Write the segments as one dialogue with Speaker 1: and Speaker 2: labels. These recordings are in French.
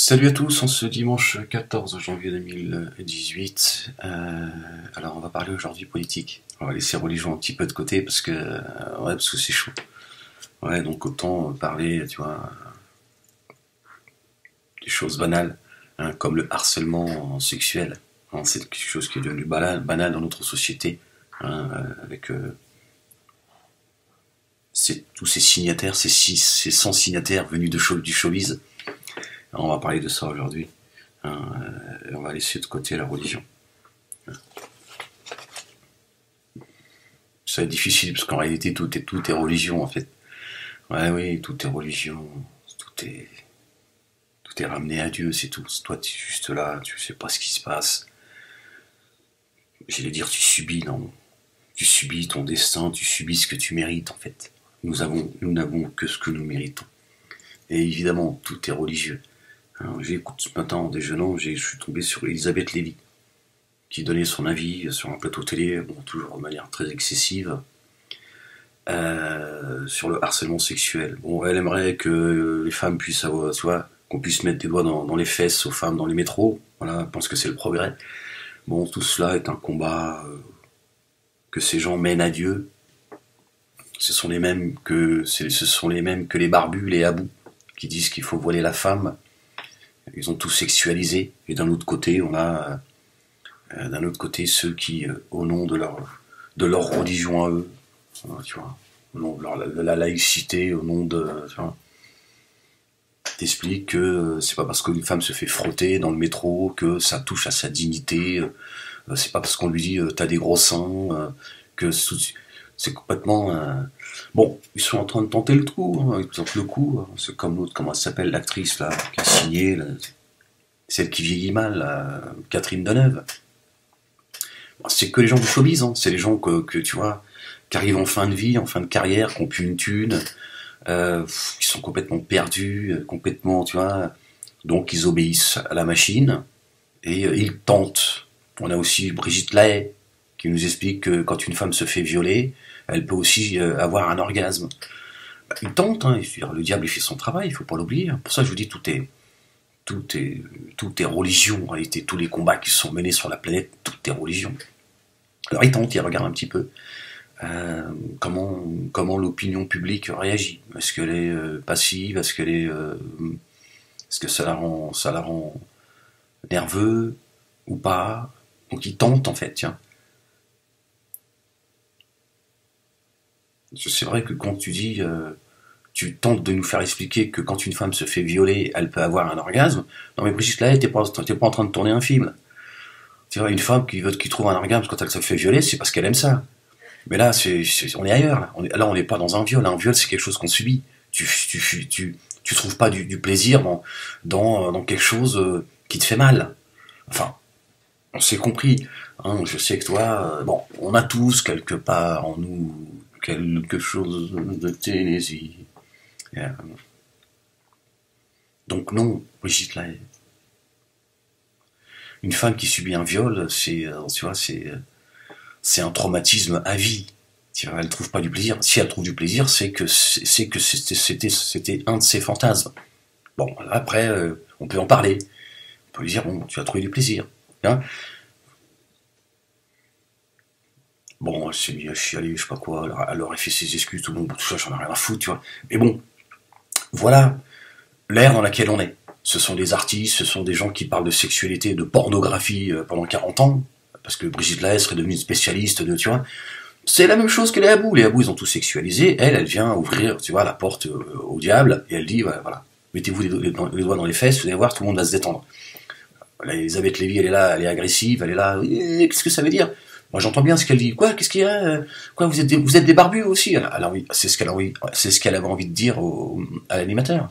Speaker 1: Salut à tous, en ce dimanche 14 janvier 2018. Alors on va parler aujourd'hui politique. On va laisser religion un petit peu de côté parce que parce que c'est chaud. Ouais, donc autant parler, tu vois, des choses banales, hein, comme le harcèlement sexuel. Hein, c'est quelque chose qui est devenu banal dans notre société, hein, avec tous ces signataires, ces 100 signataires venus du showbiz. On va parler de ça aujourd'hui. Hein, on va laisser de côté la religion. Ça va être difficile parce qu'en réalité tout est religion en fait. Ouais, oui, tout est religion. Tout est ramené à Dieu, c'est tout. Toi, tu es juste là, tu sais pas ce qui se passe. J'allais dire, tu subis, non. Tu subis ton destin, tu subis ce que tu mérites en fait. Nous n'avons que ce que nous méritons. Et évidemment, tout est religieux. J'écoute ce matin en déjeunant, je suis tombé sur Elisabeth Lévy, qui donnait son avis sur un plateau télé, bon, toujours de manière très excessive, sur le harcèlement sexuel. Bon, elle aimerait que les femmes puissent avoir, tu vois, qu'on puisse mettre des doigts dans les fesses aux femmes dans les métros. Voilà, elle pense que c'est le progrès. Bon, tout cela est un combat que ces gens mènent à Dieu. Ce sont les mêmes que les barbus, les habous, qui disent qu'il faut voiler la femme. Ils ont tout sexualisé, et d'un autre côté, on a ceux qui, au nom de leur religion à eux, tu vois, au nom de la laïcité, au nom de, tu vois, t'expliquent que c'est pas parce qu'une femme se fait frotter dans le métro que ça touche à sa dignité, c'est pas parce qu'on lui dit t'as des gros seins, que c'est complètement... Bon, ils sont en train de tenter le coup, hein, ils tentent le coup, hein. C'est comme l'autre, comment elle s'appelle, l'actrice là, qui a signé, là, celle qui vieillit mal, là, Catherine Deneuve. Bon, c'est que les gens du showbiz, hein. C'est les gens que tu vois, qui arrivent en fin de vie, en fin de carrière, qui n'ont plus une thune, qui sont complètement perdus, complètement, tu vois, donc ils obéissent à la machine, et ils tentent. On a aussi Brigitte Lahaie, qui nous explique que quand une femme se fait violer, elle peut aussi avoir un orgasme. Il tente, hein, le diable il fait son travail, il faut pas l'oublier. Pour ça je vous dis, tout est religion, en réalité. Tous les combats qui sont menés sur la planète, tout est religion. Alors il tente, il regarde un petit peu comment l'opinion publique réagit. Est-ce qu'elle est passive, est-ce que ça la rend nerveux ou pas. Donc il tente en fait, tiens. C'est vrai que quand tu dis, tu tentes de nous faire expliquer que quand une femme se fait violer, elle peut avoir un orgasme. Non mais Brigitte Lahaie, t'es pas en train de tourner un film. Tu vois, une femme qui trouve un orgasme quand elle se fait violer, c'est parce qu'elle aime ça. Mais là, on est ailleurs. Là, on n'est pas dans un viol. Un viol, c'est quelque chose qu'on subit. Tu trouves pas du plaisir dans quelque chose qui te fait mal. Enfin, on s'est compris. Hein, je sais que toi, bon, on a tous quelque part en nous quelque chose de Tennessee. Donc non, Brigitte Lahaie. Une femme qui subit un viol, tu vois, c'est un traumatisme à vie. Tu vois, elle trouve pas du plaisir. Si elle trouve du plaisir, c'est que c'était un de ses fantasmes. Bon, après, on peut en parler. On peut lui dire, bon, tu as trouvé du plaisir. Hein, bon, elle s'est mise à chialer, je sais pas quoi, elle aurait fait ses excuses, tout le monde, tout ça, j'en ai rien à foutre, tu vois. Mais bon, voilà l'ère dans laquelle on est. Ce sont des artistes, ce sont des gens qui parlent de sexualité, de pornographie pendant 40 ans, parce que Brigitte Lahaie serait devenue une spécialiste de, tu vois. C'est la même chose que les Habous. Les Habous, ils ont tout sexualisé. Elle vient ouvrir, tu vois, la porte au diable, et elle dit, voilà, mettez-vous les doigts dans les fesses, vous allez voir, tout le monde va se détendre. Là, Elisabeth Lévy, elle est là, elle est agressive, elle est là, qu'est-ce que ça veut dire? Moi, j'entends bien ce qu'elle dit. Quoi, qu'est-ce qu'il y a? Quoi, vous êtes des barbus aussi? Alors oui, c'est ce qu'elle avait envie de dire à l'animateur.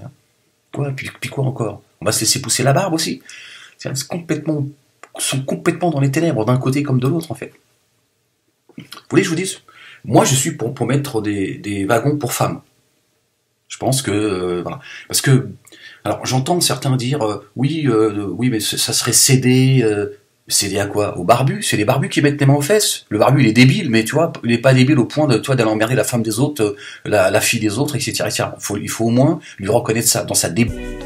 Speaker 1: Quoi, puis quoi encore? On va se laisser pousser la barbe aussi? Sont complètement dans les ténèbres, d'un côté comme de l'autre, en fait. Vous voulez que je vous dise? Moi, je suis pour mettre des wagons pour femmes. Je pense que, voilà. Parce que, alors, j'entends certains dire, oui, mais ça serait céder à quoi? Aux barbus? C'est les barbus qui mettent les mains aux fesses. Le barbu, il est débile, mais tu vois, il est pas débile au point de, toi, d'aller emmerder la femme des autres, la fille des autres, etc., etc. Il faut au moins lui reconnaître ça dans sa débile.